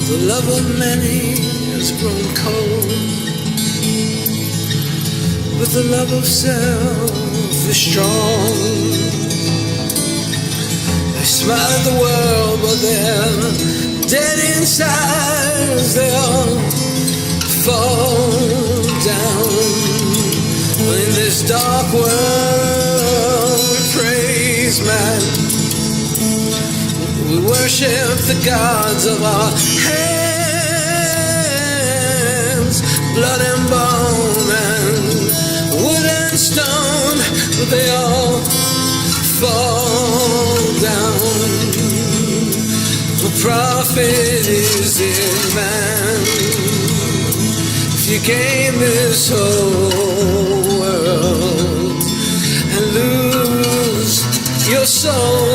The love of many has grown cold, but the love of self is strong. They smile at the world, but they're dead inside as they all fall down. In this dark world we praise man, we worship the gods of our hands. Blood and bone and wood and stone, but they all fall down. The prophet is in man. If you gain this whole world and lose your soul,